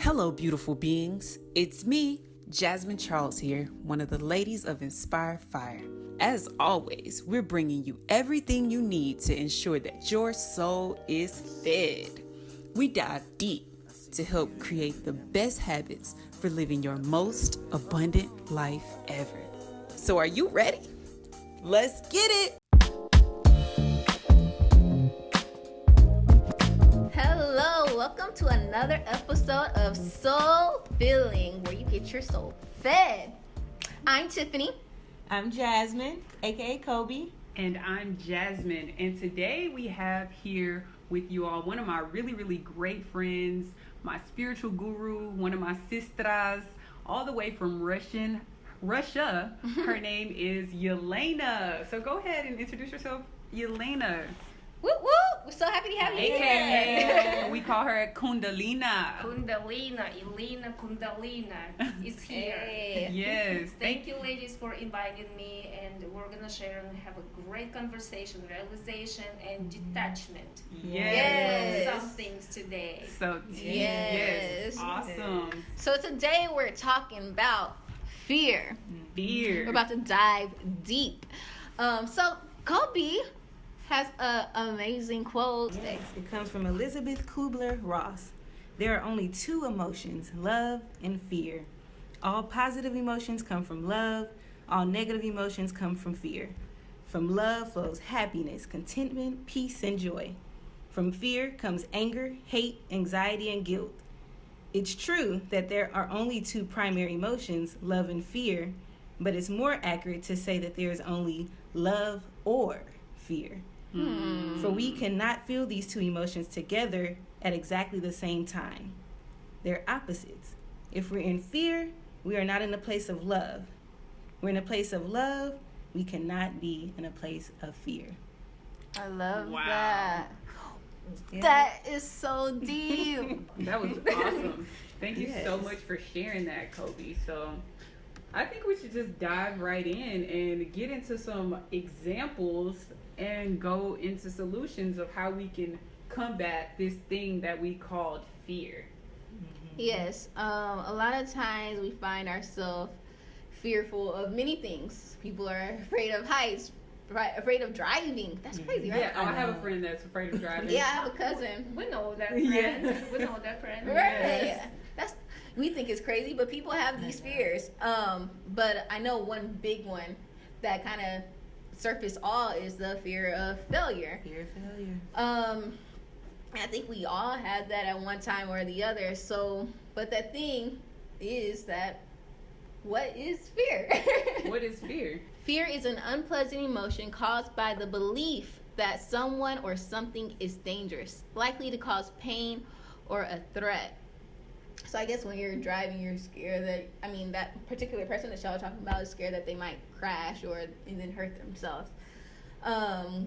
Hello, beautiful beings. It's me, Jasmine Charles here, one of the ladies of Inspire Fire. As always, we're bringing you everything you need to ensure that your soul is fed. We dive deep to help create the best habits for living your most abundant life ever. So are you ready? Let's get it! Hello, welcome to another episode of Soul Filling, where you get your soul fed. I'm Tiffany. I'm Jasmine, aka Kobe. And I'm Jasmine. And today we have here with you all one of my really great friends, my spiritual guru, one of my sisters, all the way from Russia. Her name is Yelena. So go ahead and introduce yourself, Yelena. Whoop whoop! We're so happy to have you AKA, we call her Kundalina. Elena Kundalina is here. Hey. Yes. Thank you, ladies, for inviting me, and we're gonna share and have a great conversation, realization, and detachment. Yes. Some things today. So Yes. Awesome. So today we're talking about fear. We're about to dive deep. So Kobe has an amazing quote. Yes, it comes from Elizabeth Kubler-Ross. There are only two emotions, love and fear. All positive emotions come from love. All negative emotions come from fear. From love flows happiness, contentment, peace, and joy. From fear comes anger, hate, anxiety, and guilt. It's true that there are only two primary emotions, love and fear, but it's more accurate to say that there is only love or fear. For we cannot feel these two emotions together at exactly the same time. They're opposites. If we're in fear, we are not in a place of love. We're in a place of love, we cannot be in a place of fear. I love Wow. that. Yeah. That is so deep. That was awesome. Thank you so Yes. much for sharing that, Kobe. So I think we should just dive right in and get into some examples and go into solutions of how we can combat this thing that we called fear. Yes, a lot of times we find ourselves fearful of many things. People are afraid of heights, afraid of driving. That's crazy, right? Yeah, I have a friend that's afraid of driving. Yeah, I have a cousin. We know that friend. Yeah. We know that friend. Right. We think it's crazy, but people have these fears. But I know one big one that kind of surface all is the fear of failure. Fear of failure. I think we all had that at one time or the other. So, but the thing is that what is fear? What is fear? Fear is an unpleasant emotion caused by the belief that someone or something is dangerous, likely to cause pain or a threat. So I guess when you're driving, you're scared that particular person that y'all are talking about is scared that they might crash and then hurt themselves.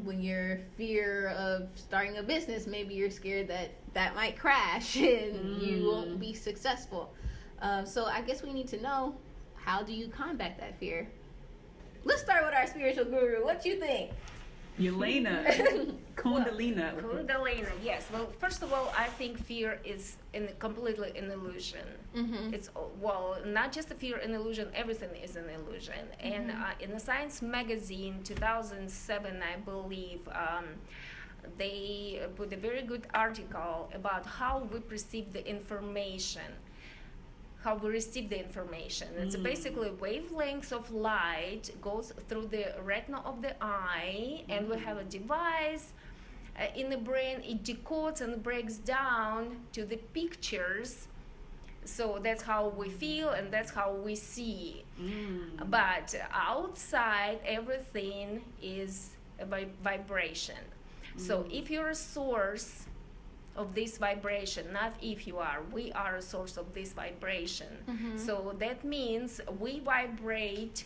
When you're fear of starting a business, maybe you're scared that might crash and you won't be successful. So I guess we need to know, how do you combat that fear? Let's start with our spiritual guru. What you think? Yelena. Kundalina. Kundalina, yes. Well, first of all, I think fear is completely an illusion. Mm-hmm. It's, not just a fear, an illusion, everything is an illusion. And in the Science magazine, 2007, I believe, they put a very good article about how we perceive the information, how we receive the information. It's basically wavelengths of light goes through the retina of the eye, and we have a device in the brain. It decodes and breaks down to the pictures. So that's how we feel and that's how we see. But outside, everything is a vibration. So if you're a source of this vibration, not if you are, we are a source of this vibration. So that means we vibrate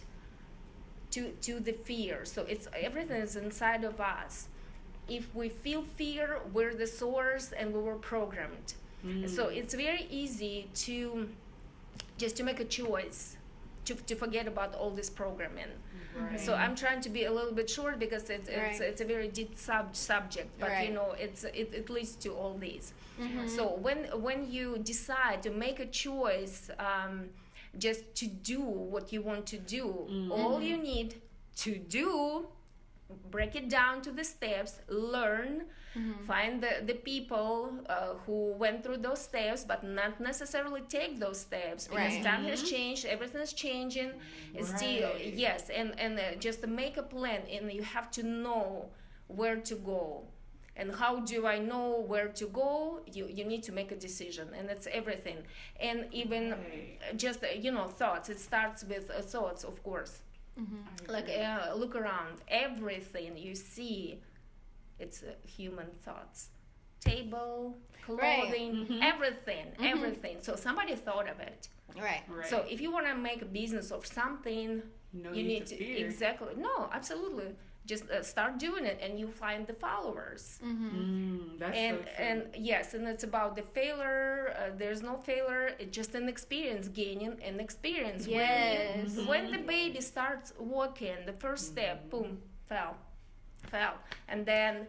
to the fear. So it's everything is inside of us. If we feel fear, we're the source and we were programmed. So it's very easy to make a choice to forget about all this programming. Right. So I'm trying to be a little bit short because it's a very deep subject, but it leads to all these. So when you decide to make a choice, just to do what you want to do, all you need to do, break it down to the steps, learn, find the people who went through those steps, but not necessarily take those steps, because time has changed, everything's changing. It's still, yes, and just make a plan, and you have to know where to go. And how do I know where to go? You need to make a decision, and it's everything. And even just thoughts. It starts with thoughts, of course. Like look around. Everything you see, it's human thoughts. Table, clothing, everything. So somebody thought of it. Right. So if you want to make a business of something, you need to fear. exactly. No, absolutely. Just start doing it, and you find the followers. That's and so true. and yes, and it's about the failure. There's no failure. It's just an experience, gaining an experience. Yes. When the baby starts walking, the first step, boom, fell, and then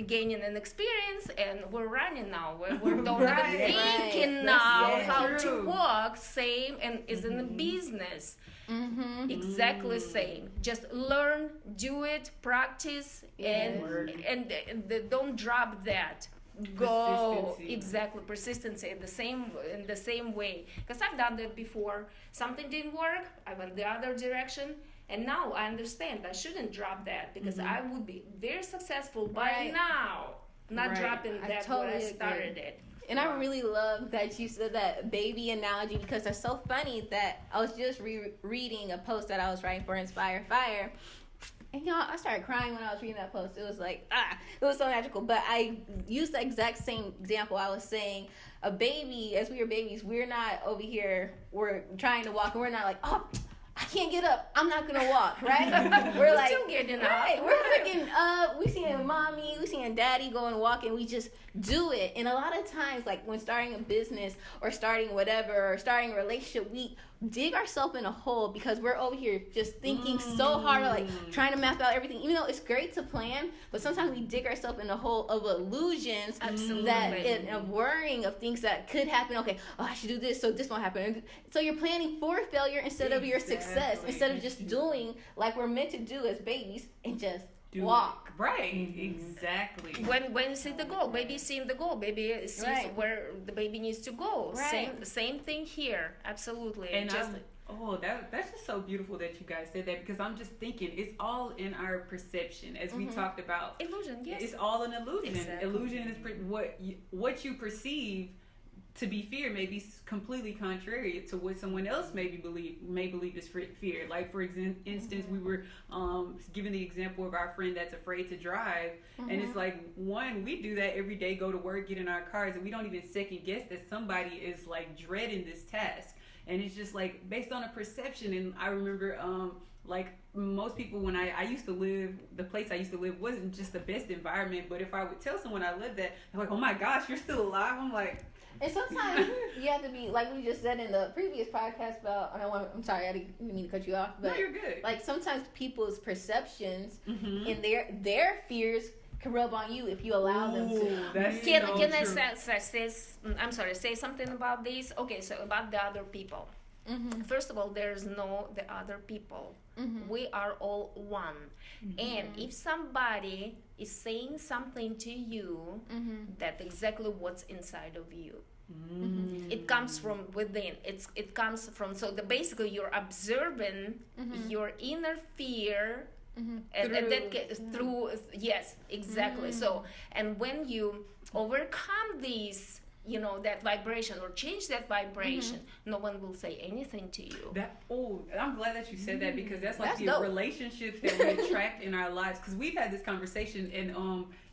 gaining an experience, and we're running now. We're don't even thinking now how to walk. Same, and is in the business. Exactly same. Just learn, do it, practice, and don't drop that. Go exactly, persistency in the same way. Because I've done that before. Something didn't work. I went the other direction. And now I understand I shouldn't drop that, because I would be very successful by now, not dropping that when I started it. And I really love that you said that baby analogy, because it's so funny that I was just reading a post that I was writing for Inspire Fire. And y'all, I started crying when I was reading that post. It was like, it was so magical. But I used the exact same example. I was saying, a baby, as we were babies, we're not over here, we're trying to walk, and we're not like, oh, I can't get up, I'm not gonna walk, right? We're like, still getting up. Right, we're getting up, we seeing mommy, we seeing daddy going walking, we just do it. And a lot of times, like when starting a business or starting whatever, or starting a relationship, we dig ourselves in a hole because we're over here just thinking so hard, like trying to map out everything, even though it's great to plan, but sometimes we dig ourselves in a hole of illusions, of worrying of things that could happen. Okay, I should do this so this won't happen. So you're planning for failure instead of your success, instead of just doing like we're meant to do as babies and just walk. Right, exactly. When you see the goal, baby seeing the goal, baby sees where the baby needs to go. Same thing here, absolutely. And that's just so beautiful that you guys said that, because I'm just thinking it's all in our perception, as we talked about. Illusion, yes. It's all an illusion. Exactly. Illusion is what you perceive to be fear may be completely contrary to what someone else may believe is fear. Like, for instance, we were given the example of our friend that's afraid to drive, and it's like, we do that every day, go to work, get in our cars, and we don't even second guess that somebody is like dreading this task. And it's just like based on a perception. And I remember like most people, when I used to live, the place I used to live wasn't just the best environment, but if I would tell someone I lived that, they're like, oh my gosh, you're still alive. I'm like, and sometimes you have to be, like we just said in the previous podcast about, I'm sorry, I didn't mean to cut you off, but no, you're good. Like sometimes people's perceptions and their fears can rub on you if you allow them to. Can I say something about this? Okay, so about the other people. First of all, there's no the other people. We are all one. And if somebody is saying something to you, that's exactly what's inside of you. It comes from within. It comes from, so basically you're observing your inner fear. And that through yes, exactly. So, and when you overcome these, that vibration, or change that vibration, no one will say anything to you. I'm glad that you said that, because that's like the dope. Relationships that we attract in our lives. Because we've had this conversation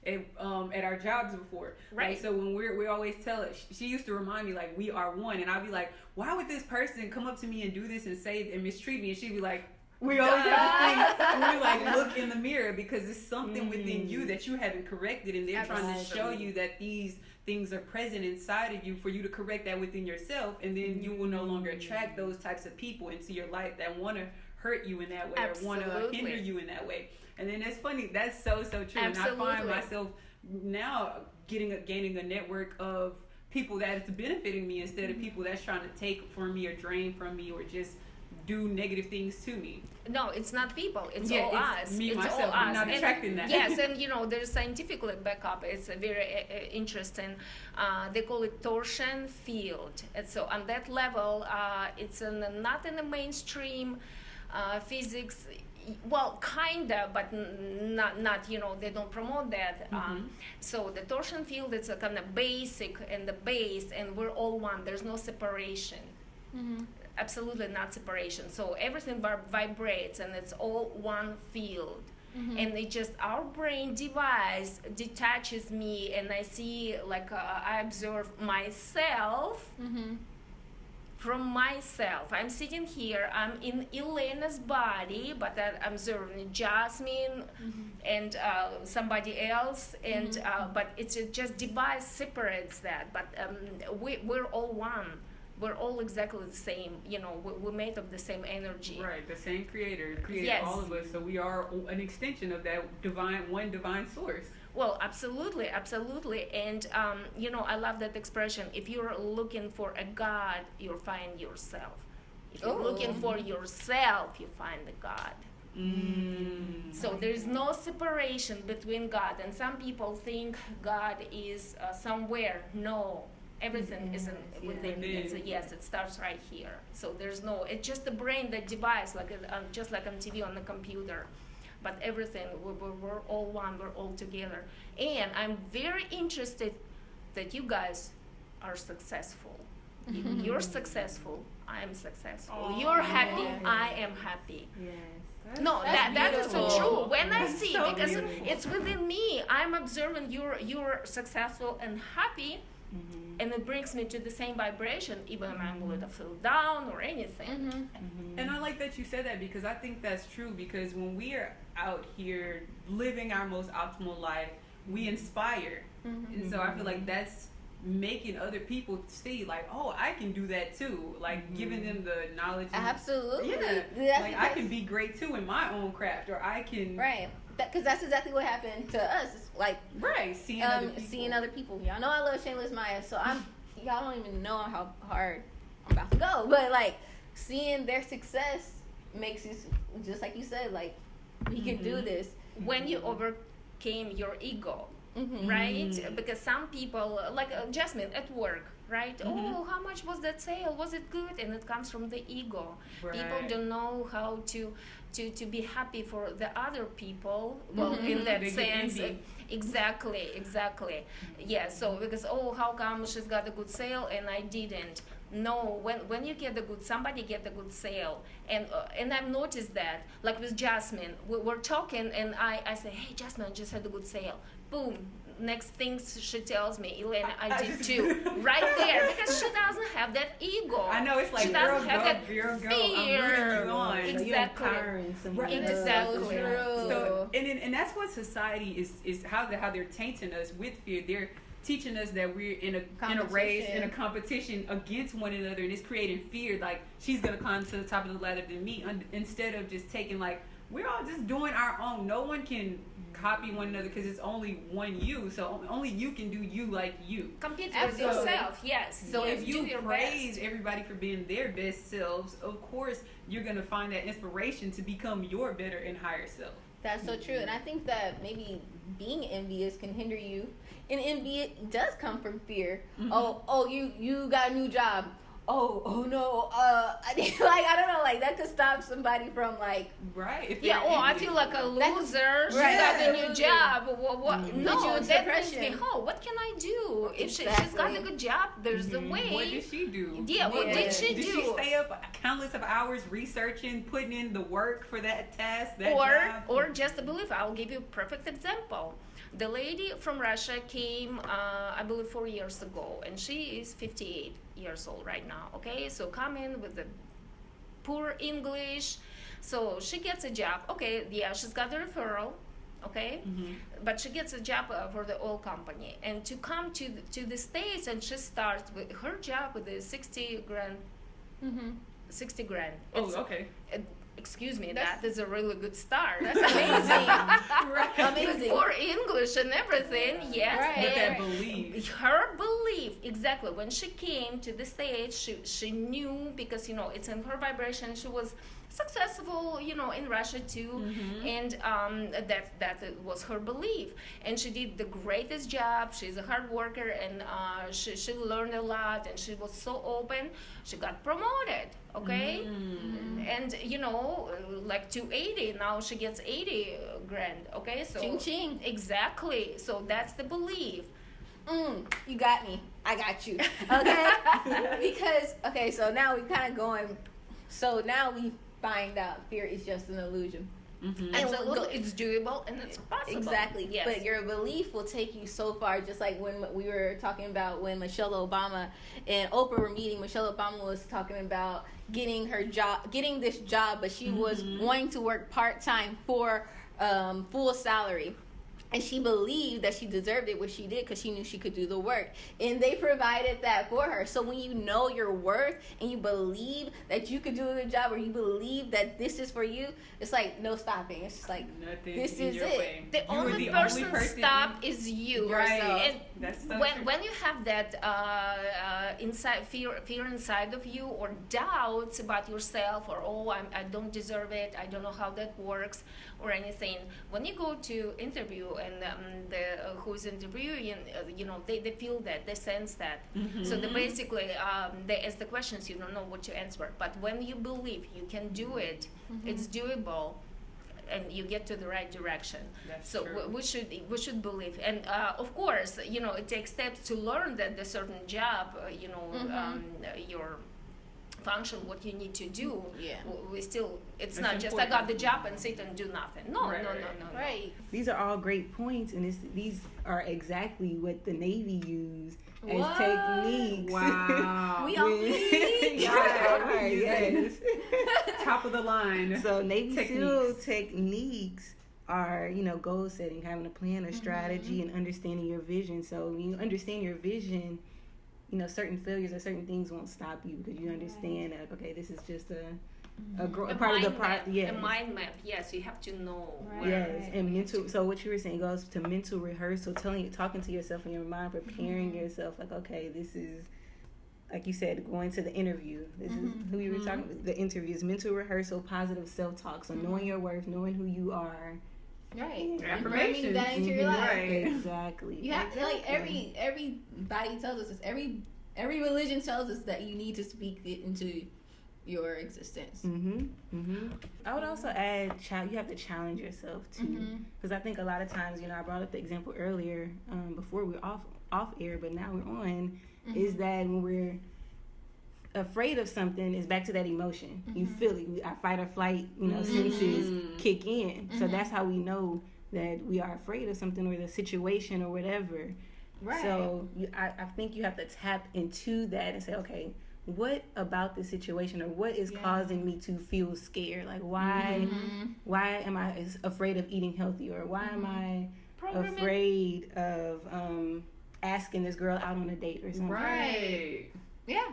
at our jobs before, right? Like, so when we always tell it, she used to remind me, like, we are one, and I'd be like, why would this person come up to me and do this and say and mistreat me? And she'd be like, we always have this thing when we like look in the mirror, because it's something within you that you haven't corrected, and they're trying to show you that these things are present inside of you for you to correct that within yourself, and then you will no longer attract those types of people into your life that want to hurt you in that way or want to hinder you in that way. And then that's funny. That's so true. And I find myself now gaining a network of people that is benefiting me instead of people that's trying to take from me or drain from me or just do negative things to me. No, it's not people. It's all us. Me, it's myself. all I'm us. not attracting that. Yes, and there's scientifically backup. It's a very interesting. They call it torsion field. And so on that level, it's not in the mainstream physics. Well, kinda, but not. They don't promote that. So the torsion field is a kind of basic and the base, and we're all one. There's no separation. Absolutely not separation. So everything vibrates, and it's all one field. And it just our brain device detaches me, and I see I observe myself. From myself. I'm sitting here, I'm in Elena's body, but I'm observing Jasmine and somebody else, and but it's just device separates that, but we're all one. We're all exactly the same, we're made of the same energy. Right, the same creator created all of us, so we are an extension of that one divine source. Well, absolutely. And, I love that expression. If you're looking for a God, you'll find yourself. If you're looking for yourself, you find the God. So there's no separation between God. And some people think God is somewhere. No. Everything is within. It starts right here. So there's no. It's just the brain, the device, just like on TV, on the computer. But everything, we're all one, we're all together. And I'm very interested that you guys are successful. If you're successful, I am successful. You're happy, I am happy. Yes. That is so true. When I That's see, so because beautiful. it's within me, I'm observing you're successful and happy, and it brings me to the same vibration, even when I'm a little feel down or anything. And I like that you said that, because I think that's true, because when we are out here living our most optimal life, we inspire. And so I feel like that's making other people see, like, oh, I can do that too, like giving them the knowledge. Absolutely. I can be great too in my own craft, or I can. Right. Because that's exactly what happened to us. It's like seeing other people. Y'all know I love Shameless Maya, so y'all don't even know how hard I'm about to go. But seeing their success makes you, just like you said, we can do this. When you overcame your ego, right? Because some people, like Jasmine at work, right? Oh, how much was that sale? Was it good? And it comes from the ego. Right. People don't know how to be happy for the other people. Well, in that sense, exactly. Yeah. So because how come she's got a good sale and I didn't? No, when you get somebody get a good sale, and I've noticed that, like with Jasmine, we're talking, and I say, hey, Jasmine, I just had a good sale. Boom. Next thing she tells me, Elena, I did too. Right there, because she doesn't have that ego. I know, it's like, she girl, doesn't have that fear. I'm fear. rooting you on. Exactly. Exactly. So, and that's what society is how they're tainting us with fear. They're teaching us that we're in a race, in a competition against one another, and it's creating fear. Like, she's gonna climb to the top of the ladder than me, instead of just taking, like, we're all just doing our own. No one can copy one another, because it's only one you. So only you can do you like you. Compete with yourself, yes. So yes, if you praise everybody for being their best selves, of course you're gonna find that inspiration to become your better and higher self. That's so true. And I think that maybe being envious can hinder you. And envy does come from fear. Oh, you got a new job. Oh no, I don't know, that could stop somebody from right. I feel like a loser. She got a new job. What? No, that makes me. What can I do? If she's got a good job, there's a way. What did she do? Yeah, what did she do? Did she stay up countless of hours researching, putting in the work for that task, that job? Or just a belief. I'll give you a perfect example. The lady from Russia came, I believe, 4 years ago, and she is 58 years old right now. Okay, so come in with the poor English. So she gets a job. Okay, yeah, she's got a referral. okay? But she gets a job for the oil company, and to come to the States, and she starts with her job with the 60 grand. 60 grand. Oh, okay. Excuse me, that is a really good start. That's amazing. Right. Amazing. For English and everything, yes. Right. But that belief. Her belief, exactly. When she came to the States, she knew, because, it's in her vibration. She was successful, in Russia too, and that was her belief. And she did the greatest job. She's a hard worker, and she learned a lot, and she was so open. She got promoted, okay? And like to 80, now she gets 80 grand, okay? So Ching ching. exactly. So that's the belief. You got me. I got you. Okay? Because, so now we're kind of going, so now we find out fear is just an illusion. Absolutely. It's doable and it's possible. Exactly. Yes. But your belief will take you so far, just like when we were talking about when Michelle Obama and Oprah were meeting. Michelle Obama was talking about getting this job, but she was wanting to work part-time for full salary. And she believed that she deserved it, which she did, because she knew she could do the work. And they provided that for her. So when you know your worth and you believe that you could do a good job, or you believe that this is for you, it's like no stopping. It's just like, nothing this in is your it. way. The only person stop is you. Right. And That's so when true. when you have that inside fear inside of you, or doubts about yourself, or I don't deserve it, I don't know how that works, or anything. When you go to interview, and who's interviewing, they feel that, they sense that. So they basically they ask the questions, you don't know what to answer. But when you believe you can do it, it's doable, and you get to the right direction. That's so true. we should believe, and of course, it takes steps to learn that the certain job, your function, what you need to do. We still, it's not just I got the job and sit and do nothing. No. Right. These are all great points, and these are exactly what the Navy use as What? techniques. Wow. We all need. Yes. Top of the line. So Navy SEAL Techniques. techniques are, goal setting, having a plan, a strategy, and understanding your vision. So when you understand your vision, certain failures or certain things won't stop you, because you understand that, okay, this is just a part of the part. A mind map. Yes, you have to know. Right. Yes, and mental. So what you were saying goes to mental rehearsal, talking to yourself in your mind, preparing yourself. Like, okay, this is, like you said, going to the interview. This is who you were talking about. The interview is mental rehearsal, positive self-talk. So knowing your worth, knowing who you are. Right. Affirmations. Implementing that into your life. Right. Exactly. You have to, like, everybody tells us this. Every religion tells us that you need to speak it into your existence. I would also add, you have to challenge yourself too, because I think a lot of times, I brought up the example earlier before we were off air, but now we're on, is that when we're afraid of something, is back to that emotion. You feel it. Our fight or flight, senses kick in. So that's how we know that we are afraid of something, or the situation, or whatever. Right. So I think you have to tap into that and say, okay, what about this situation, or what is causing me to feel scared? Like, why am I afraid of eating healthy, or why am I afraid of asking this girl out on a date or something? Right. Yeah.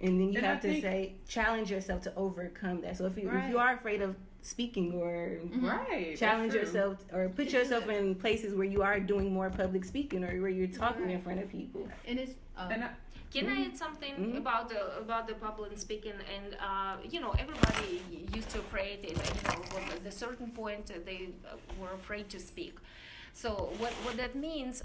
And then you have to say, challenge yourself to overcome that. So if you are afraid of speaking, or challenge yourself, or put yourself in places where you are doing more public speaking, or where you're talking in front of people. And it's Can I add something about the public speaking? And everybody used to afraid it. Was at a certain point they were afraid to speak. So what that means?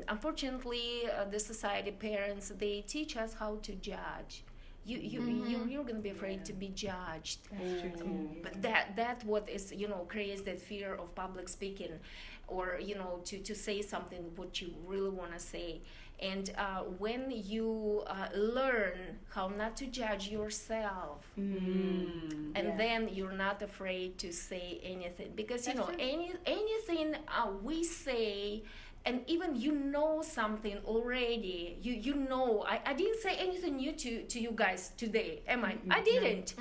Unfortunately, the society, parents, they teach us how to judge. You're gonna be afraid to be judged. That's true too. But that what is creates that fear of public speaking, or to say something what you really want to say. And when you learn how not to judge yourself, and then you're not afraid to say anything, because anything we say and even you know something already. You know, I didn't say anything new to you guys today, am I? I didn't.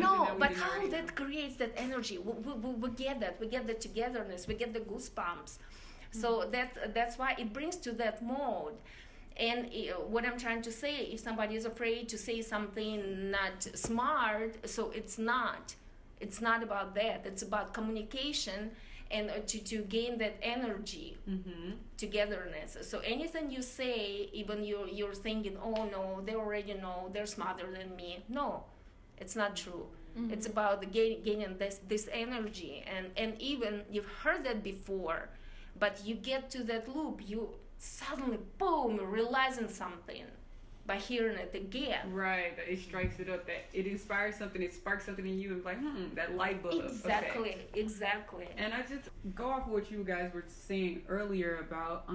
No, but how that creates that energy. We get that. We get the togetherness. We get the goosebumps. So that's why it brings to that mode. And what I'm trying to say, if somebody is afraid to say something not smart, so it's not about that. It's about communication and to gain that energy, togetherness. So anything you say, even you're thinking, oh no, they already know, they're smarter than me. No, it's not true. It's about gaining this energy, and even you've heard that before, but you get to that loop, you suddenly, boom, realizing something by hearing it again. Right, it strikes it up, that it inspires something, it sparks something in you, and like, that light bulb Exactly, effect. exactly. And I just go off of what you guys were saying earlier about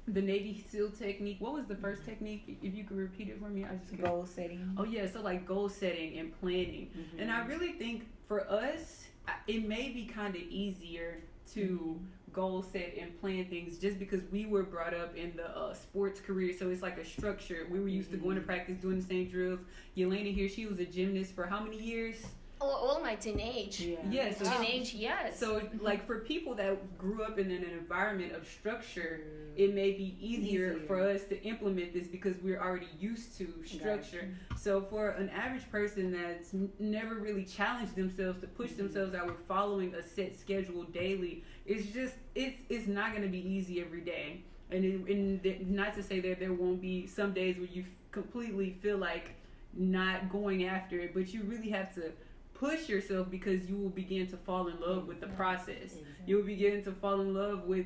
the Navy SEAL technique. What was the first technique? If you could repeat it for me, I just Goal setting. Oh yeah, so like goal setting and planning. And I really think for us, it may be kind of easier to goal set and plan things just because we were brought up in the sports career, so it's like a structure. We were used to going to practice, doing the same drills. Yelena here, she was a gymnast for how many years? All my teenage. Yeah, so Teenage, yes. So like for people that grew up in an environment of structure, it may be easier for us to implement this because we're already used to structure. So for an average person that's never really challenged themselves to push themselves out with following a set schedule daily, it's not going to be easy every day. And not to say that there won't be some days where you completely feel like not going after it, but you really have to push yourself, because you will begin to fall in love with the process. You'll begin to fall in love with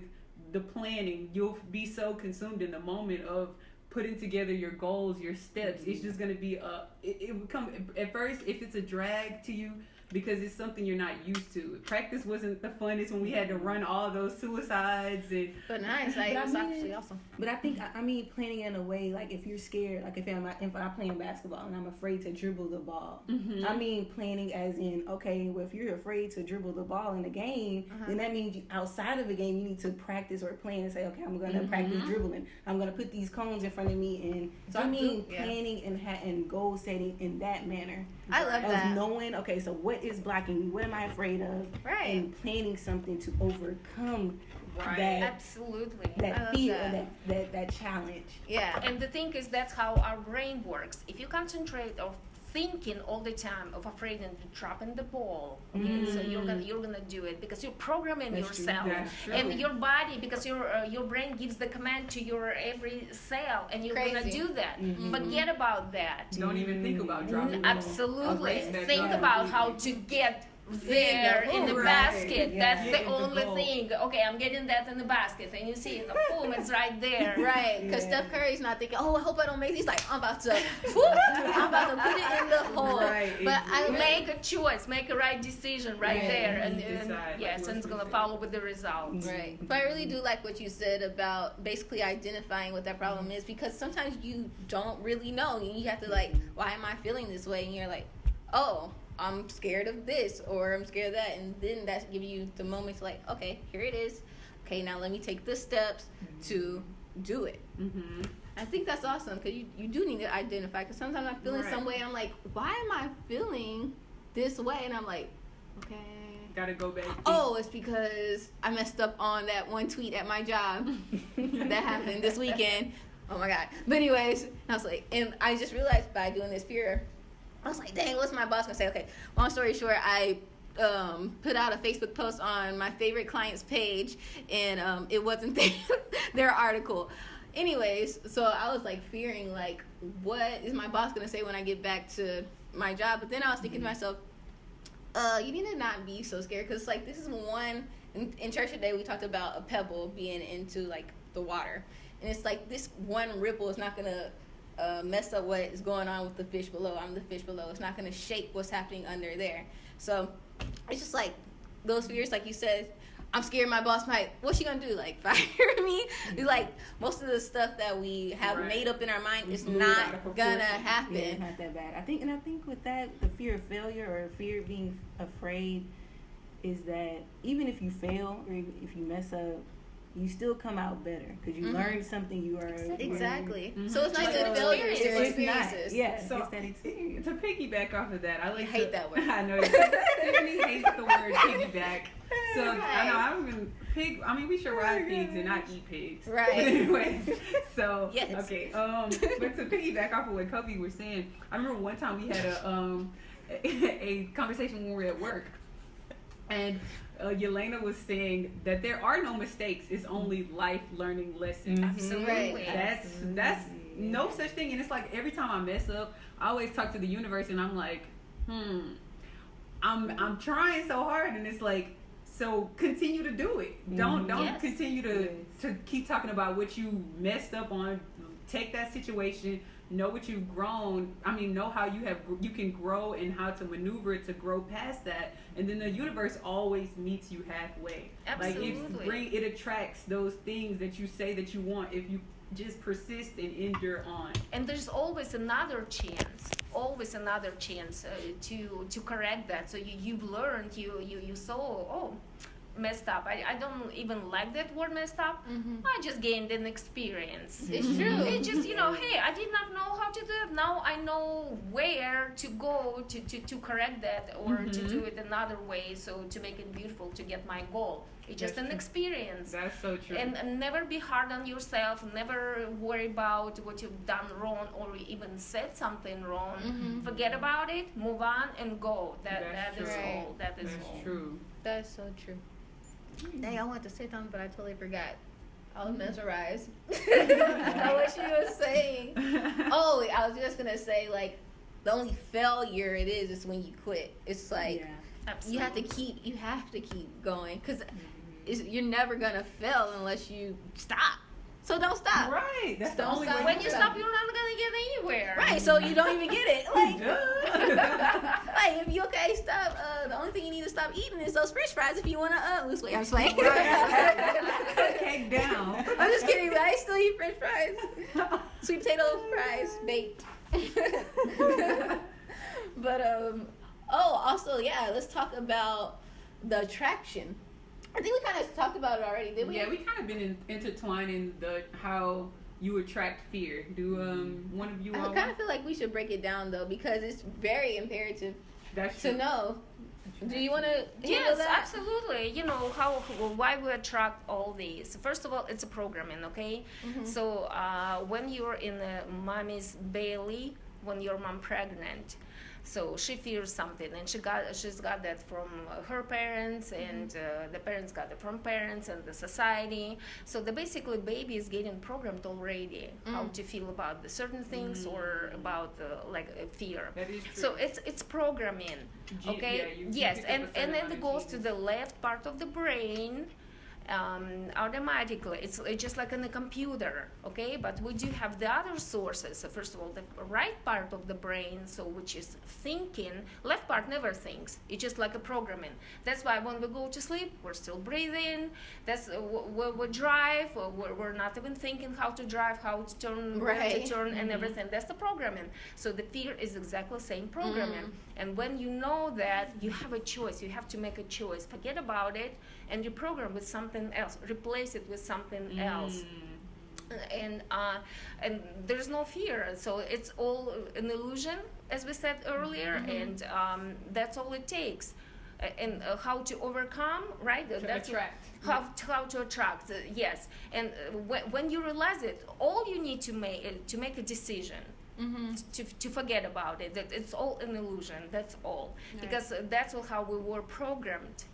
the planning. You'll be so consumed in the moment of putting together your goals, your steps. It's just going to be it will come at first, if it's a drag to you, because it's something you're not used to. Practice wasn't the funnest when we had to run all those suicides and. But nice, like, it was actually awesome. But I think I mean planning in a way, like if you're scared, like if I'm playing basketball and I'm afraid to dribble the ball, I mean planning as in, okay, well if you're afraid to dribble the ball in the game, then that means outside of the game you need to practice or plan and say, okay, I'm going to practice dribbling. I'm going to put these cones in front of me, and so I mean planning and goal setting in that manner. I love that. Of knowing, okay, so what is blocking me? What am I afraid of? Right. And planning something to overcome that. Absolutely. That fear, that challenge. Yeah. And the thing is, that's how our brain works. If you concentrate on thinking all the time of afraid and dropping the ball, okay, so you're gonna do it because you're programming yourself, and your body, because your brain gives the command to your every cell, and you're gonna do that. Forget about that. Don't even think about dropping. Absolutely. Think about how to get there in the basket. That's the only thing. Okay, I'm getting that in the basket, and you see it, boom, it's right there. Right, because Steph Curry's not thinking, oh, I hope I don't make. He's like, I'm about to put it in the hole. Right, but I make a choice, make a right decision right there, and yes, and it's gonna follow with the results. Right. But I really do like what you said about basically identifying what that problem is, because sometimes you don't really know, and you have to like, why am I feeling this way? And you're like, oh, I'm scared of this, or I'm scared of that, and then that gives you the moment to like, okay, here it is. Okay, now let me take the steps to do it. I think that's awesome, because you do need to identify, because sometimes I'm feeling some way, and I'm like, why am I feeling this way? And I'm like, okay. Gotta go back. Oh, it's because I messed up on that one tweet at my job that happened this weekend. Oh my God. But anyways, I was like, and I just realized by doing this fear, I was like, dang, what's my boss gonna say? Okay, long story short, I put out a Facebook post on my favorite client's page, and it wasn't their article. Anyways, so I was like fearing, like, what is my boss gonna say when I get back to my job? But then I was thinking to myself, you need to not be so scared, because like this is one in church today we talked about a pebble being into like the water, and it's like this one ripple is not gonna mess up what is going on with the fish below. I'm the fish below. It's not going to shake what's happening under there. So it's just like those fears, like you said, I'm scared my boss might, what's she going to do? Like fire me? It's like most of the stuff that we have made up in our mind is not going to happen. Yeah, it's not that bad. I think with that, the fear of failure or fear of being afraid is that even if you fail or if you mess up, you still come out better because you learned something you are Exactly. Mhm. So it's not Just even failures, experience. they're It's not. experiences. Yeah, So it's that experience. to piggyback off of that, I hate that word. I know Tiffany hates the word piggyback. So I know I don't even pig. I mean, we should ride pigs and not eat pigs. Right. But anyways, so Yes. okay. But to piggyback off of what Kobe was saying, I remember one time we had a conversation when we were at work, and Yelena was saying that there are no mistakes. It's only life learning lessons. Absolutely. Right. That's no such thing. And it's like every time I mess up, I always talk to the universe, and I'm like, I'm trying so hard, and it's like, so continue to do it. Don't Yes. continue to keep talking about what you messed up on. Take that situation, know what you've grown. I mean, know how you can grow and how to maneuver to grow past that. And then the universe always meets you halfway. Absolutely. Like it attracts those things that you say that you want if you just persist and endure on. And there's always another chance, to correct that. So you've learned, you saw, oh, messed up. I don't even like that word messed up. I just gained an experience. It's true. It just, hey, I did not know how to do it. Now I know where to go to correct that or to do it another way, so to make it beautiful, to get my goal. It's just That's an true. experience. That's so true. And never be hard on yourself. Never worry about what you've done wrong or even said something wrong. Forget about it. Move on and go. That That's is true. all. That is That's all. true. That's so true. Dang, I wanted to say something, but I totally forgot. I was mesmerized by what she was saying. Oh, I was just gonna say, like, the only failure it is when you quit. It's like Absolutely. you have to keep going, because you're never gonna fail unless you stop. So don't stop. Right. That's the Don't only stop. way. When you stop, you're not gonna get anywhere. Right, so you don't even get it. Like, Duh. like if you stop. The only thing you need to stop eating is those French fries if you want to lose weight. I'm just playing. Cut cake down. I'm just kidding, but I still eat French fries, sweet potato fries, baked. But also, let's talk about the attraction. I think we kind of talked about it already, didn't we? Yeah, we kind of been intertwining how you attract fear. Do one of you I all? kind of feel like we should break it down though, because it's very imperative That's to true. know. Do you want to? Yes, that? absolutely. Why we attract all these. First of all, it's a programming, okay? So when you're in the mommy's belly, when your mom pregnant, so she fears something, and she's got that from her parents, and the parents got it from parents and the society. So basically baby is getting programmed already how to feel about the certain things or about fear. That is true. So it's programming, okay? you Yes, pick up a and certain then amount it of goes to genes. the left part of the brain. Automatically, it's just like in a computer, okay? But we do have the other sources. So first of all, the right part of the brain, so which is thinking. Left part never thinks. It's just like a programming. That's why when we go to sleep, we're still breathing. That's we drive. We're not even thinking how to drive, how to turn, where to turn, and everything. That's the programming. So the fear is exactly the same programming. And when you know that, you have a choice. You have to make a choice. Forget about it and reprogram with something else. Replace it with something else. And there's no fear. So it's all an illusion, as we said earlier, and that's all it takes. And how to overcome, right? That's attract. How to attract, yes. And when you realize it, all you need to make a decision. To forget about it, that it's all an illusion. That's all, because that's all how we were programmed.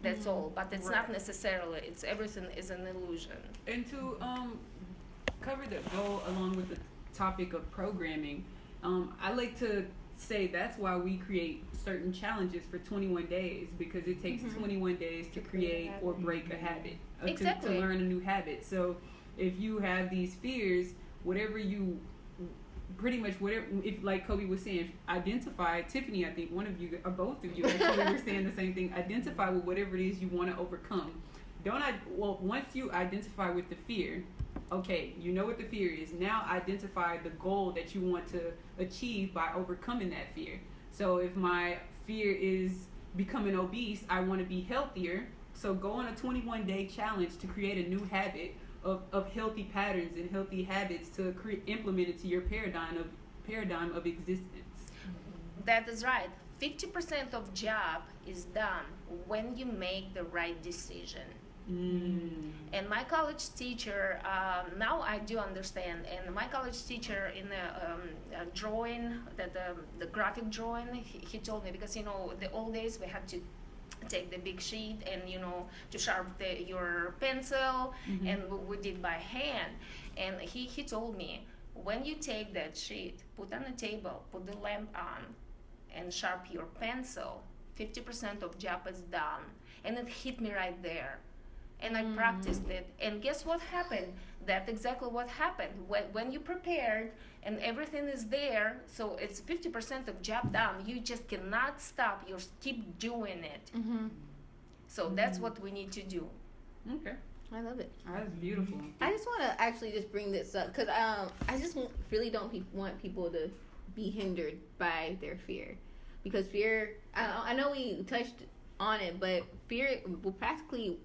That's all, but it's not necessarily. It's everything is an illusion. And to cover the go along with the topic of programming, I like to say that's why we create certain challenges for 21 days, because it takes 21 days to create or break a habit, Exactly. to learn a new habit. So if you have these fears, whatever you pretty much whatever, if like Kobe was saying, identify. Tiffany, I think one of you or both of you actually were saying the same thing. Identify with whatever it is you want to overcome. Once you identify with the fear, okay, you know what the fear is. Now identify the goal that you want to achieve by overcoming that fear. So if my fear is becoming obese, I want to be healthier. So go on a 21-day challenge to create a new habit of healthy patterns and healthy habits to implement it to your paradigm of existence. That is right. 50% of job is done when you make the right decision. And my college teacher, now I do understand, and my college teacher in the drawing, the graphic drawing, he told me, because the old days we had to take the big sheet and to sharpen your pencil, and we did by hand. And he told me, when you take that sheet, put on the table, put the lamp on, and sharpen your pencil, 50% of job is done. And it hit me right there. And I practiced it, and guess what happened? That's exactly what happened. When you prepared and everything is there, so it's 50% of job done. You just cannot stop. You keep doing it. So that's what we need to do. Okay. I love it. That's beautiful. I just want to actually just bring this up because I just really don't want people to be hindered by their fear, because fear, I know we touched on it, but fear will practically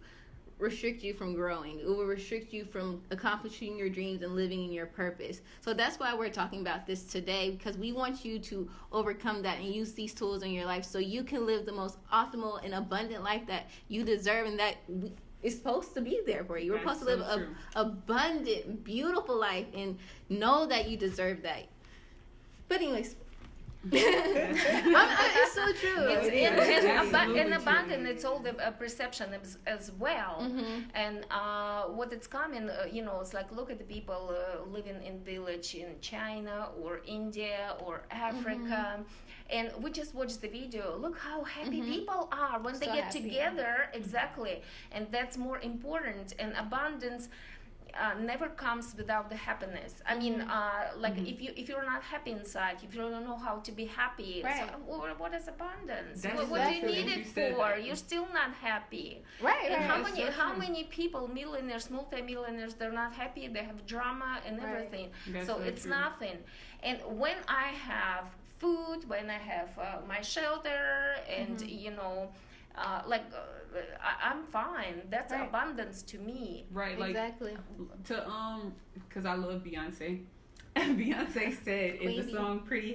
restrict you from growing. It will restrict you from accomplishing your dreams and living in your purpose. So that's why we're talking about this today, because we want you to overcome that and use these tools in your life so you can live the most optimal and abundant life that you deserve, and that is supposed to be there for you. We're supposed to live an abundant, beautiful life, and know that you deserve that. But anyways, it's so true. In abundance, it's all the perception as well. And what it's coming, it's like, look at the people living in village in China or India or Africa. And we just watched the video. Look how happy people are when they get together. Exactly. And that's more important. And abundance never comes without the happiness. I mean, if you're not happy inside, if you don't know how to be happy, so what is abundance? What do you need it for? You're still not happy. And how many people, millionaires, multi-millionaires, they're not happy? They have drama and everything. So it's nothing. And when I have food, when I have my shelter, and I'm fine. That's abundance to me. Right, exactly. Because I love Beyonce. Beyonce said in the song "Pretty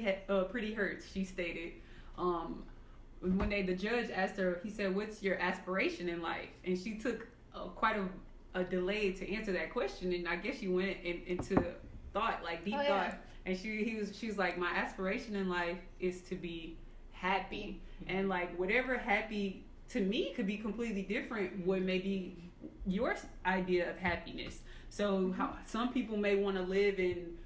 Hurts," she stated, when the judge asked her, he said, "What's your aspiration in life?" And she took quite a delay to answer that question, and I guess she went into thought, like deep thought, and she was like, "My aspiration in life is to be happy," and like whatever happy to me could be completely different what may be your idea of happiness. So how some people may want to live in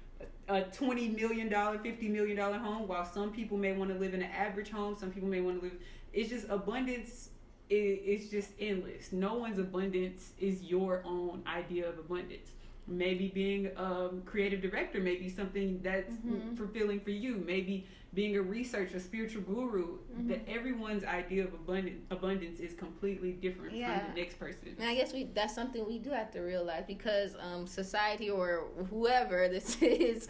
a $20 million, $50 million home, while some people may want to live in an average home. Some people may want to live, it's just abundance. It's just endless. No one's abundance is your own idea of abundance. Maybe being a creative director may be something that's fulfilling for you. Maybe being a researcher, spiritual guru, that everyone's idea of abundance is completely different from the next person. And I guess that's something we do have to realize, because society or whoever this is,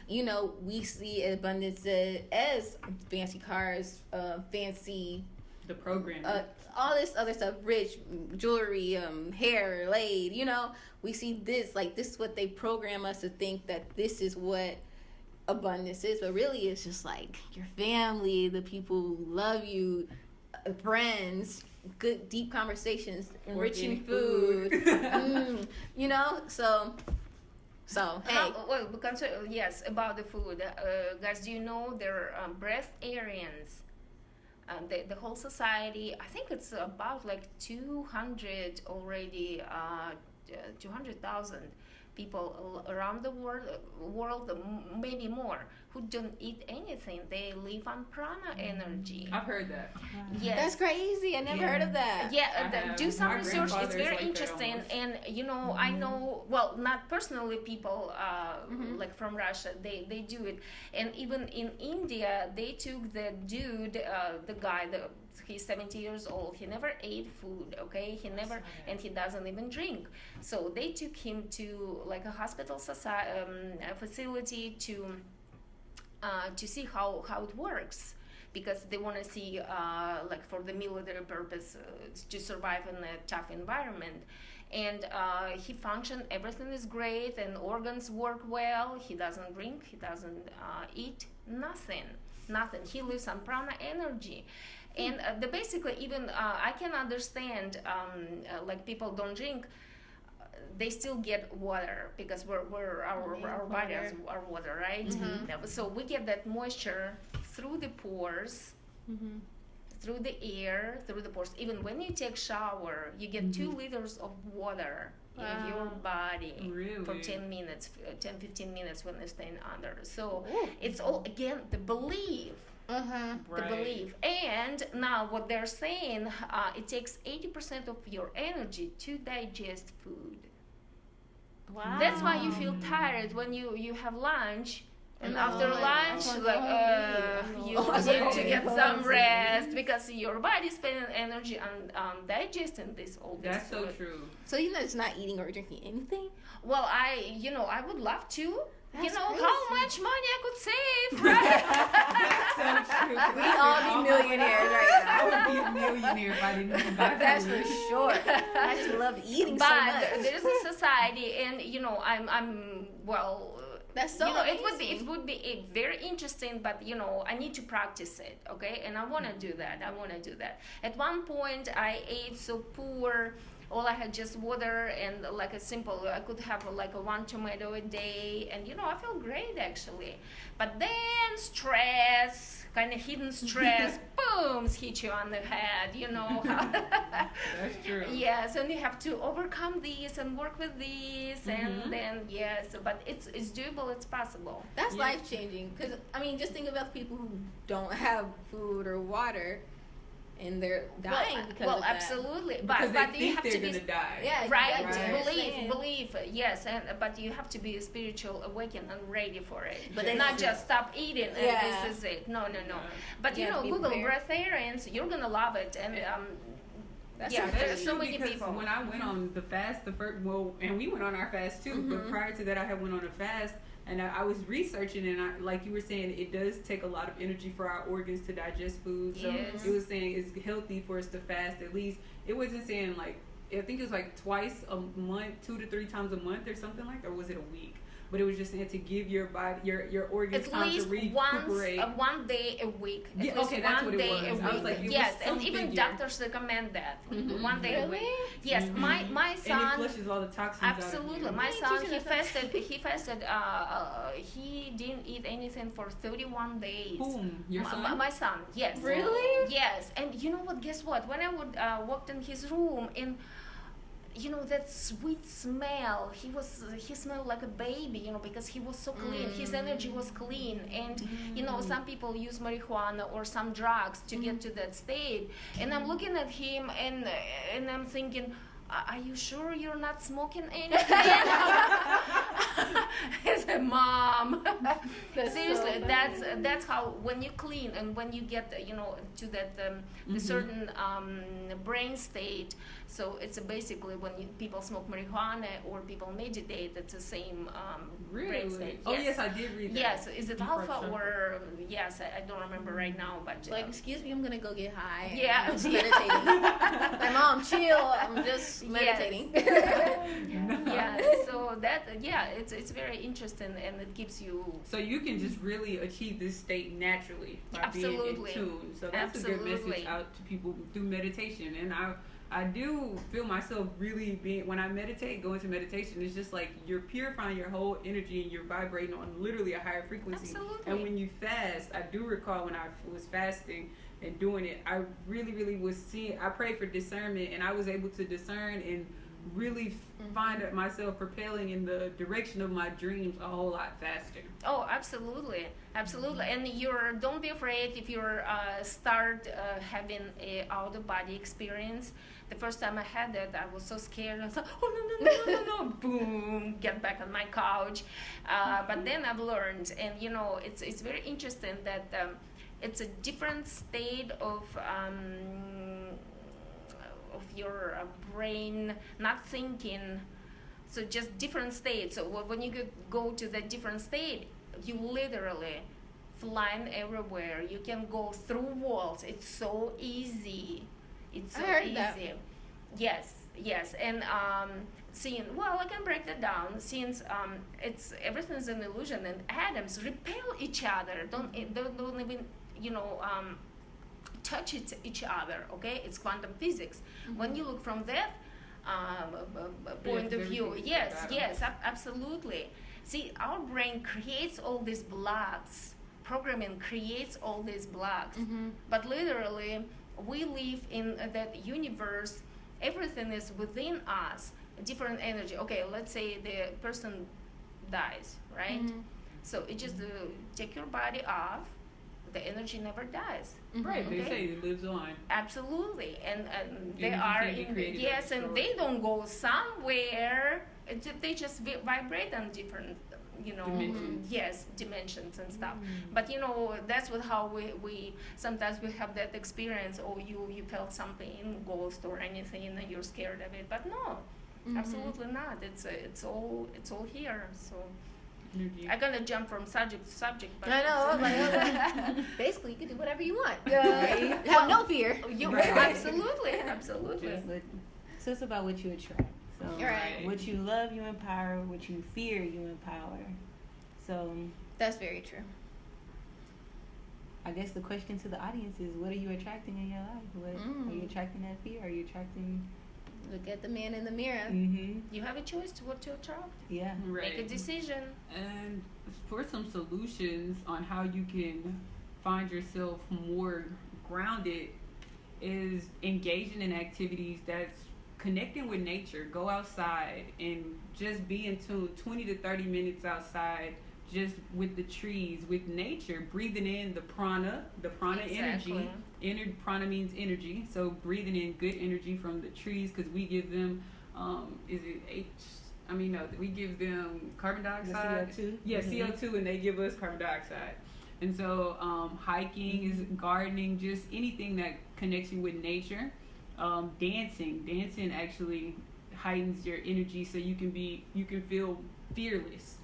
we see abundance as fancy cars, fancy the program, all this other stuff, rich, jewelry, hair laid, we see this, like this is what they program us to think that this is what abundance is, but really it's just like your family, the people who love you, friends, good deep conversations, enriching food. So hey. Yes, about the food, guys, do you know their breatharians? The whole society, I think it's about like 200 already, 200,000 people around the world, maybe more, who don't eat anything. They live on prana energy. I've heard that. Yes. That's crazy. I never heard of that. Yeah, do some research. It's very interesting. And I know, well, not personally, people like from Russia, they do it. And even in India, they took the dude, the guy, he's 70 years old. He never ate food, okay? He never, and he doesn't even drink. So they took him to like a hospital facility to see how it works. because they want to see, like for the military purpose, to survive in a tough environment. And he functioned, everything is great, and organs work well. He doesn't drink, he doesn't eat, nothing. He lives on prana energy. And the basically, even I can understand, like people don't drink, they still get water because our bodies are water, right? So we get that moisture through the pores, through the air, through the pores. Even when you take shower, you get 2 liters of water in your body for 10 minutes, 10-15 minutes when they're staying under. So it's all, again, the belief. The belief. And now what they're saying, it takes 80% of your energy to digest food. Wow. That's why you feel tired when you have lunch. And after lunch, you need to get some rest because your body is spending energy on digesting this all this. That's so true. So you're just not eating or drinking anything? Well, I would love to. That's how crazy. much money I could save, right? That's so true. We all be millionaires right now. I would be a millionaire if I didn't even buy That's food. for sure. I just love eating But so much. there's a society, and I'm well. That's so it would amazing. be very interesting, but I need to practice it, okay? And I want to do that. At one point, I ate so poor. All I had just water and like a simple. I could have like a 1 tomato a day, and I felt great actually. But then stress, kind of hidden stress, boom, hit you on the head. That's true. Yes, and you have to overcome these and work with these, and then yes, but it's doable. It's possible. That's Yeah. life changing. Because just think about people who don't have food or water, and they're dying because of that. Absolutely, Because but they you think have they're to be gonna die. Yeah, right. exactly. Believe, yes, but you have to be spiritual, awakened, and ready for it. But But then not you- just stop eating and Yeah. this is it. No. But You have to be Google prepared. breatharians, you're gonna love it, and That's yeah, so there's That's so true, many because people. when I went on the fast, and we went on our fast too, but prior to that I had went on a fast, and I was researching, and like you were saying, it does take a lot of energy for our organs to digest food. So Yes. it was saying it's healthy for us to fast at least. It wasn't saying like, I think it was like twice a month, 2 to 3 times a month or something like that, or was it a week? But it was just saying to give your body, your organs At time least to recuperate. one day a week. At Yeah, least okay, that's one what it day was. a I was week. like, it was yes, some and even figure. doctors recommend that. One day a week. Really? Yes, my And it son. flushes all the toxins out of Absolutely, you. my Why son, teaching he us that? fasted. He didn't eat anything for 31 days. Boom, your son? My son, yes. Really? Yes, and you know what? Guess what? When I would walked in his room, and that sweet smell, he smelled like a baby, because he was so clean. His energy was clean, and some people use marijuana or some drugs to get to that state. And I'm looking at him, and I'm thinking, are you sure you're not smoking anything? He said, Mom. Seriously, so that's how, when you clean and when you get to that the certain brain state. So it's basically when people smoke marijuana or people meditate, it's the same brain Really? state. Oh, yes, I did read that. Yes, is it For alpha sure. or yes? I don't remember right now, but Like, excuse me, I'm gonna go get high. Yeah. I'm just meditating. Like, Mom, chill. I'm just meditating. yeah. So it's very interesting, and it gives you. So you can just really achieve this state naturally by Absolutely. being in tune. So that's a good message Absolutely. out to people through meditation. And I do feel myself really being, when I meditate, go into meditation, it's just like you're purifying your whole energy and you're vibrating on literally a higher frequency. Absolutely. And when you fast, I do recall when I was fasting and doing it, I really, really was seeing, I prayed for discernment, and I was able to discern and really find myself propelling in the direction of my dreams a whole lot faster. Oh, absolutely. And don't be afraid if you're start having a out of body experience. The first time I had that, I was so scared. I thought, oh no, boom, get back on my couch. But then I've learned, and it's very interesting that it's a different state of your brain not thinking. So just different states. So when you go to that different state, you literally flying everywhere. You can go through walls. It's so easy. It's so I heard easy. that. Yes, and I can break that down. Since it's everything's an illusion, and atoms repel each other. Don't even touch each other. Okay, it's quantum physics. When you look from that point of view, yes, absolutely. See, our brain creates all these blocks. Programming creates all these blocks, but literally, we live in that universe. Everything is within us. Different energy. Okay, let's say the person dies, right? So it just take your body off. The energy never dies. Right, they Okay. say it lives on. Absolutely, and they Energy are can be created or yes, and destroyed. they don't go somewhere. They just vibrate on different, Dimensions. yes, dimensions and stuff. But that's how we sometimes we have that experience. Or you felt something, ghost or anything, and you're scared of it. But no, absolutely not. It's all here. So. Energy. I'm gonna jump from subject to subject, but I know. Basically, you can do whatever you want. Have no fear. Absolutely. But, so it's about what you attract. So Right. what you love, you empower. What you fear, you empower. So That's very true. I guess the question to the audience is, what are you attracting in your life? What are you attracting? That fear? Are you attracting? Look at the man in the mirror. You have a choice to what to attract. Yeah. Make a Right. decision. And for some solutions on how you can find yourself more grounded is engaging in activities that's connecting with nature. Go outside and just be in tune 20 to 30 minutes outside, just with the trees, with nature, breathing in the prana Exactly. energy. Prana means energy, so breathing in good energy from the trees, because we give them we give them carbon dioxide. The CO2? Yeah, CO2, and they give us carbon dioxide. And so hiking is gardening, just anything that connects you with nature. Dancing actually heightens your energy, so you can feel fearless.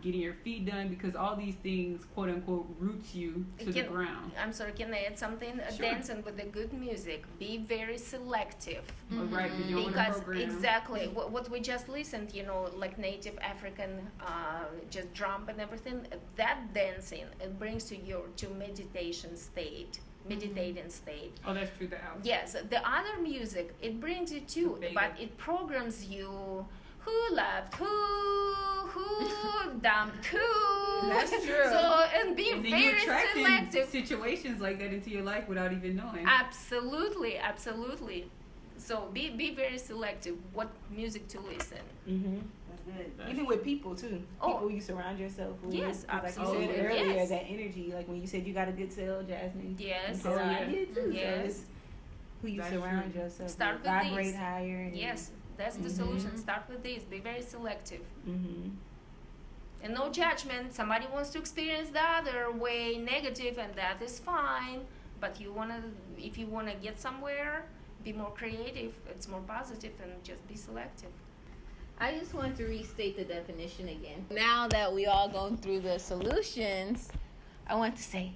Getting your feet done, because all these things, quote unquote, roots you to the ground. I'm sorry, can I add something? Sure. Dancing with the good music. Be very selective. Right, because you don't want to Because program. exactly what we just listened, like Native African, just drum and everything. That dancing, it brings you to meditation state. Meditating state. Oh, that's true. The album. Yes, the other music, it brings you to, Vega. but it programs you. Who loved who dumped who. That's true. So, and be And then very you attracting selective. situations like that into your life without even knowing. Absolutely. So be very selective what music to listen. That's good. Even with people too. Oh. People you surround yourself with. Yes, 'Cause absolutely. Like you said earlier, Yes. that energy. Like when you said you got a good cell, Jasmine. Yes. You said, I did too. Yes. So it's who you That's surround true. yourself Start with. with Vibrate these. higher. And, Yes, that's the solution. Start with this. Be very selective. And no judgment. Somebody wants to experience the other way, negative, and that is fine. But if you wanna get somewhere, be more creative. It's more positive, and just be selective. I just want to restate the definition again. Now that we all gone through the solutions, I want to say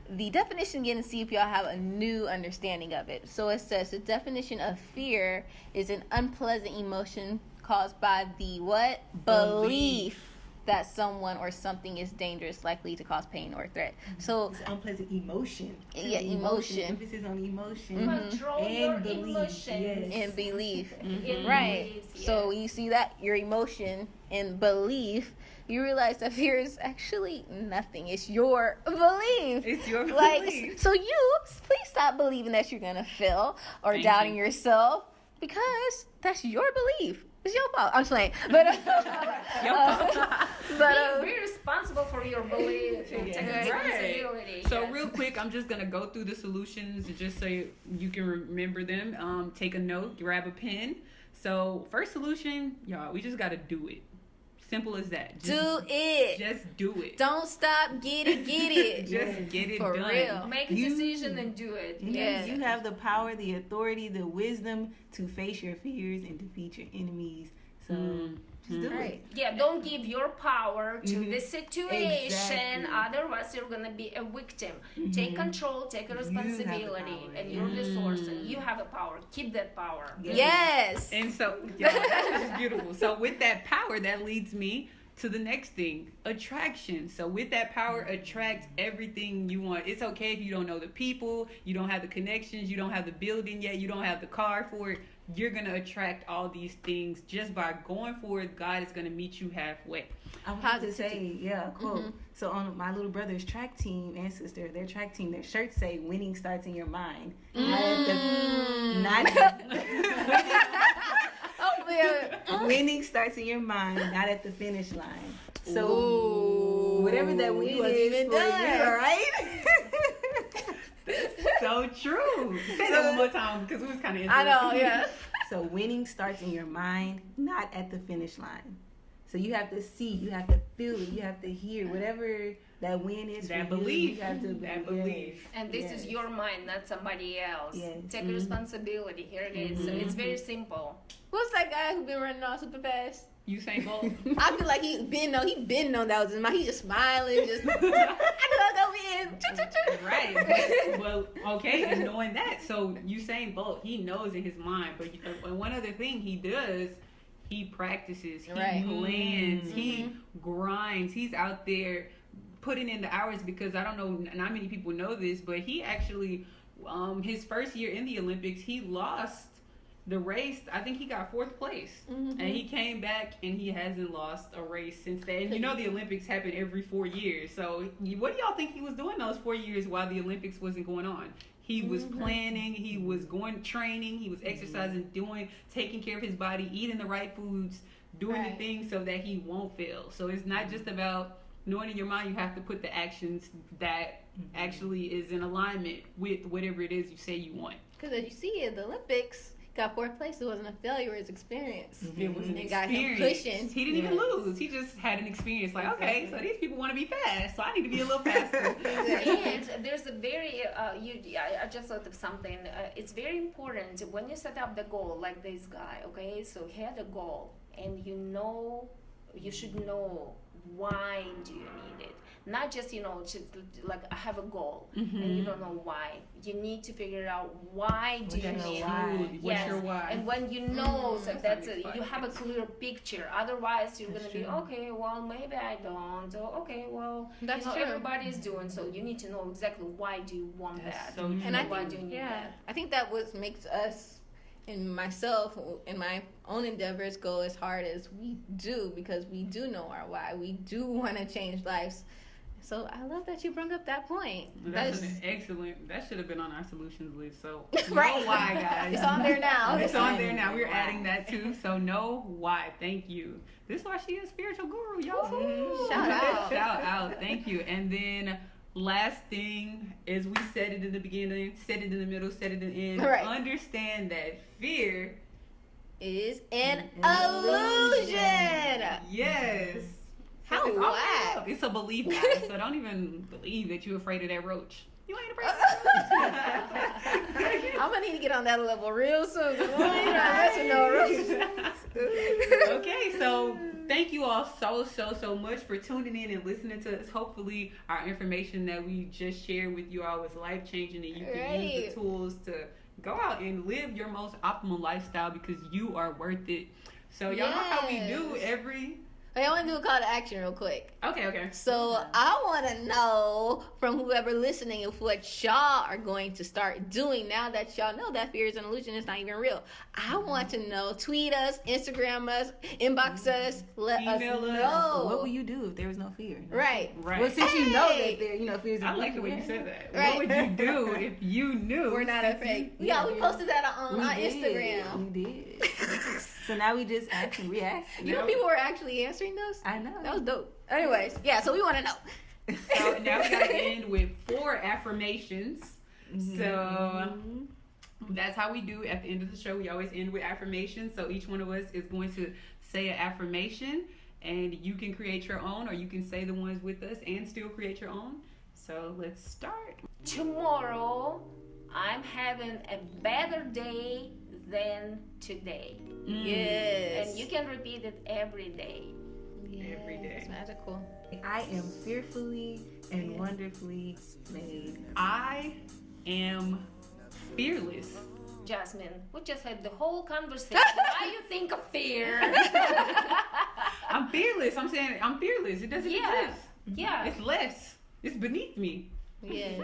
the definition again and see if y'all have a new understanding of it. So it says the definition of fear is an unpleasant emotion caused by the what? Belief that someone or something is dangerous, likely to cause pain or threat. So It's unpleasant emotion. too. Yeah, emotion. Emphasis on emotion. Control And your belief, emotions. yes. and belief. In Right. beliefs, So yes. when you see that, your emotion and belief, you realize that fear is actually nothing. It's your belief. It's your Like, belief. so please stop believing that you're going to fail or Thank doubting you. yourself, because that's your belief. It's your fault. I'm just playing. But, Be responsible for your belief. Take responsibility. So yes. real quick, I'm just gonna go through the solutions just so you can remember them. Take a note, grab a pen. So first solution, y'all, we just gotta do it. Simple as that. do it. Just do it. Don't stop. Get it. Get it. Just get it For done. real. Make a decision and do it. Yes. You have the power, the authority, the wisdom to face your fears and defeat your enemies. So Just do Right. Yeah, don't give your power to the situation. Exactly. Otherwise, you're gonna be a victim. Take control, take a You have the responsibility, power, and you're the source. And you have a power. Keep that power. Yes. And so, y'all, that is beautiful. So with that power, that leads me to the next thing, attraction. So with that power, attract everything you want. It's okay if you don't know the people, you don't have the connections, you don't have the building yet, you don't have the car for it. You're going to attract all these things just by going for it. God is going to meet you halfway. I want to say, yeah, a quote. So on my little brother's track team and sister, their track team, their shirts say, "Winning starts in your mind." Winning starts in your mind, not at the finish line. So whatever that win is for you, right? So true. Say that one more time because we was kind of I know, yeah. So winning starts in your mind, not at the finish line. So you have to see, you have to feel it, you have to hear whatever that win is that for belief. you. Have to That belief. And this is your mind, not somebody else. Yes. Take responsibility. Here it is. So it's very simple. What's that guy who been running off super fast? Usain Bolt. I feel like he been on that was his mind. He just smiling, just I know I go in. Right. Well, okay, and knowing that, so Usain Bolt, he knows in his mind, but one other thing he does, he practices, he plans, he grinds, he's out there putting in the hours because I don't know, not many people know this, but he actually, his first year in the Olympics, he lost the race. I think he got 4th place, and he came back and he hasn't lost a race since then. And you know the Olympics happen every 4 years, so what do y'all think he was doing those 4 years while the Olympics wasn't going on? He was planning, he was going training, he was exercising, taking care of his body, eating the right foods, doing the things so that he won't fail. So it's not just about knowing in your mind, you have to put the actions that actually is in alignment with whatever it is you say you want. Because as you see at the Olympics, got 4th place. It wasn't a failure. It was experience. It was an And got him experience. pushing. He didn't even lose. He just had an experience. Like, okay, so these people want to be fast, so I need to be a little faster. And there's a very, I just thought of something. It's very important when you set up the goal, like this guy, okay? So he had a goal, and you should know why do you need it. Not just, just like I have a goal and you don't know why. You need to figure out why do you need it. What's your why? And when you know, so that's you have a clear picture. Otherwise, you're going to be, okay, well, maybe I don't. Or, okay, well, That's true. everybody's doing, so you need to know exactly why do you want that. So true. And I why think, do you need that. I think that what makes us and myself in my own endeavors go as hard as we do, because we do know our why. We do want to change lives. So I love that you brought up that point. That's an excellent. That should have been on our solutions list. So Right. know why, guys. It's on there now. It's on there now. We're adding that too. So know why. Thank you. This is why she is spiritual guru, y'all. Shout out. Shout out. Thank you. And then last thing is we said it in the beginning, said it in the middle, said it in the end. Right. Understand that fear is an illusion. Yes. How It's all whack. up. It's a belief, guys. So don't even believe that you're afraid of that roach. You ain't afraid of that roach. I'm gonna need to get on that level real soon. Okay, so thank you all so much for tuning in and listening to us. Hopefully our information that we just shared with you all was life-changing, and you can use the tools to go out and live your most optimal lifestyle, because you are worth it. So y'all know how we do every... I want to do a call to action real quick. Okay. So I want to know from whoever listening if what y'all are going to start doing now that y'all know that fear is an illusion, it's not even real. I want to know. Tweet us, Instagram us, inbox us, let Email us us. know. What will you do if there was no fear? Right. Well, since you know that there, fear is. I like the way you said that. Right. What would you do if you knew? We're not afraid. Yeah, we posted that on our Instagram. We did. So now we just ask and react. You know, people were actually answering those. I know. That was dope. Anyways, yeah. So we want to know. So now we gotta end with 4 affirmations. So that's how we do at the end of the show. We always end with affirmations. So each one of us is going to say an affirmation, and you can create your own, or you can say the ones with us and still create your own. So let's start. Tomorrow, I'm having a better day than today. Yes. And you can repeat it every day. Every day. It's magical. I am fearfully and wonderfully made. I am fearless. Jasmine, we just had the whole conversation. Why you think of fear? I'm fearless. I'm saying I'm fearless. It doesn't exist. Yeah. It's less. It's beneath me. Yes.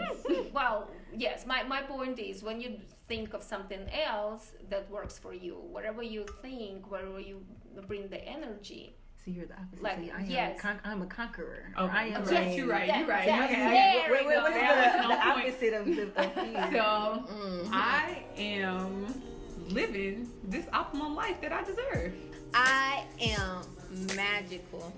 Well, yes, my point is when you think of something else that works for you, whatever you think, wherever you bring the energy. So you're the opposite. Like, See, I am yes. I'm a conqueror. Okay. I am Yes, a- you're right. Yeah, You're right. yeah. Okay. There we go. What is That was the on point. opposite of fear? So I am living this optimum life that I deserve. I am magical.